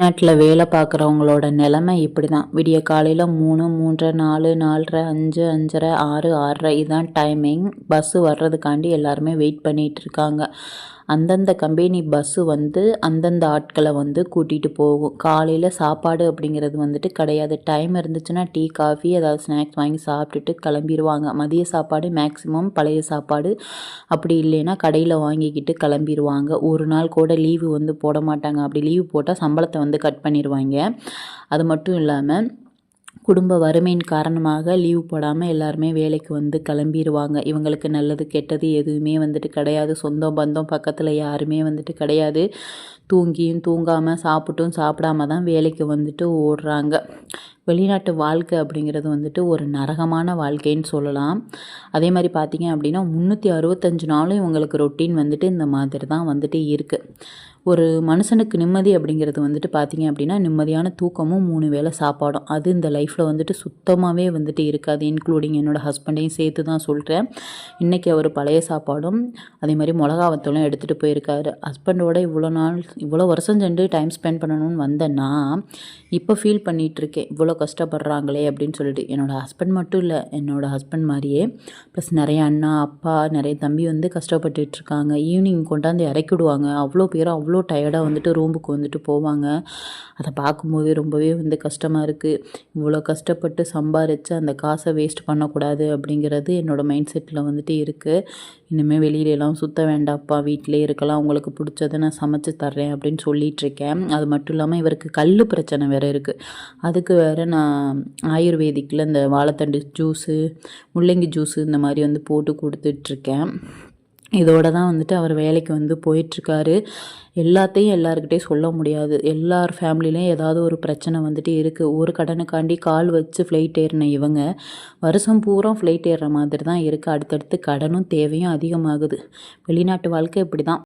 நாட்டில் வேலை பார்க்குறவங்களோட நிலைமை இப்படி தான். விடிய காலையில் 3, 3:30, 4, 4:30, 5, 5:30, 6, 6:30 இதுதான் டைமிங். பஸ்ஸு வர்றதுக்காண்டி எல்லாருமே வெயிட் பண்ணிகிட்டு இருக்காங்க. அந்தந்த கம்பெனி பஸ்ஸு வந்து அந்தந்த ஆட்களை வந்து கூட்டிகிட்டு போகும். காலையில் சாப்பாடு அப்படிங்கிறது வந்துட்டு கிடையாது. டைம் இருந்துச்சுன்னா டீ, காஃபி ஏதாவது ஸ்நாக்ஸ் வாங்கி சாப்பிட்டுட்டு கிளம்பிடுவாங்க. மதிய சாப்பாடு மேக்ஸிமம் பழைய சாப்பாடு, அப்படி இல்லைன்னா கடையில் வாங்கிக்கிட்டு கிளம்பிடுவாங்க. ஒரு நாள் கூட லீவு வந்து போட மாட்டாங்க. அப்படி லீவு போட்டால் சம்பளத்தை வந்து கட் பண்ணிடுவாங்க. அது மட்டும் இல்லாமல் குடும்ப வறுமையின் காரணமாக லீவ் போடாமல் எல்லாருமே வேலைக்கு வந்து கிளம்பிடுவாங்க. இவங்களுக்கு நல்லது கெட்டது எதுவுமே வந்துட்டு கிடையாது. சொந்தம் பந்தம் பக்கத்தில் யாருமே வந்துட்டு கிடையாது. தூங்கியும் தூங்காமல் சாப்பிட்டும் சாப்பிடாம தான் வேலைக்கு வந்துட்டு ஓடுறாங்க. வெளிநாட்டு வாழ்க்கை அப்படிங்கிறது வந்துட்டு ஒரு நரகமான வாழ்க்கைன்னு சொல்லலாம். அதே மாதிரி பார்த்திங்க அப்படின்னா 365 நாளும் இவங்களுக்கு ரொட்டீன் வந்துட்டு இந்த மாதிரி தான் வந்துட்டு இருக்குது. ஒரு மனுஷனுக்கு நிம்மதி அப்படிங்கிறது வந்துட்டு பார்த்திங்க அப்படின்னா நிம்மதியான தூக்கமும் 3 வேளை சாப்பாடும். அது இந்த லைஃப்பில் வந்துட்டு சுத்தமாகவே வந்துட்டு இருக்காது. இன்க்ளூடிங் என்னோடய ஹஸ்பண்டையும் சேர்த்து தான் சொல்கிறேன். இன்றைக்கி அவர் பழைய சாப்பாடும் அதே மாதிரி மிளகா வத்தலும் எடுத்துகிட்டு போயிருக்காரு. ஹஸ்பண்டோட இவ்வளோ வருஷம் சென்று டைம் ஸ்பெண்ட் பண்ணணும்னு வந்தேன்னா இப்போ ஃபீல் பண்ணிகிட்ருக்கேன். இவ்வளோ கஷ்டப்படுறாங்களே அப்படின்னு சொல்லிட்டு. என்னோடய ஹஸ்பண்ட் மட்டும் இல்லை, என்னோடய ஹஸ்பண்ட் மாதிரியே ப்ளஸ் நிறைய அண்ணா, அப்பா, நிறைய தம்பி வந்து கஷ்டப்பட்டுட்ருக்காங்க. ஈவினிங் கொண்டாந்து இறக்கி விடுவாங்க. அவ்வளோ பேரும் அவ்வளோ டயர்டாக வந்துட்டு ரூமுக்கு வந்துட்டு போவாங்க. அதை பார்க்கும்போது ரொம்பவே வந்து கஷ்டமாக இருக்குது. இவ்வளோ கஷ்டப்பட்டு சம்பாரித்து அந்த காசை வேஸ்ட் பண்ணக்கூடாது அப்படிங்கிறது என்னோடய மைண்ட் செட்டில் வந்துட்டு இருக்குது. இனிமேல் வெளியிலலாம் சுற்ற வேண்டாப்பா, வீட்டிலே இருக்கலாம், உங்களுக்கு பிடிச்சதை நான் சமைச்சு தர்றேன் அப்படின்னு சொல்லிகிட்ருக்கேன். அது மட்டும் இல்லாமல் இவருக்கு கல் பிரச்சனை வேறு இருக்குது. அதுக்கு வேறு நான் ஆயுர்வேதிக்கில் இந்த வாழைத்தண்டு ஜூஸு, முள்ளங்கி ஜூஸு இந்த மாதிரி வந்து போட்டு கொடுத்துட்ருக்கேன். இதோடு தான் வந்துட்டு அவர் வேலைக்கு வந்து போயிட்டுருக்காரு. எல்லாத்தையும் எல்லாருக்கிட்டையும் சொல்ல முடியாது. எல்லார் ஃபேமிலிலையும் ஏதாவது ஒரு பிரச்சனை வந்துட்டு இருக்குது. ஒரு கடனுக்காண்டி கால் வச்சு ஃப்ளைட் ஏறின இவங்க வருஷம் பூரா ஃப்ளைட் ஏறுற மாதிரி தான் இருக்குது. அடுத்தடுத்து கடனும் தேவையும் அதிகமாகுது. வெளிநாட்டு வாழ்க்கை இப்படி தான்.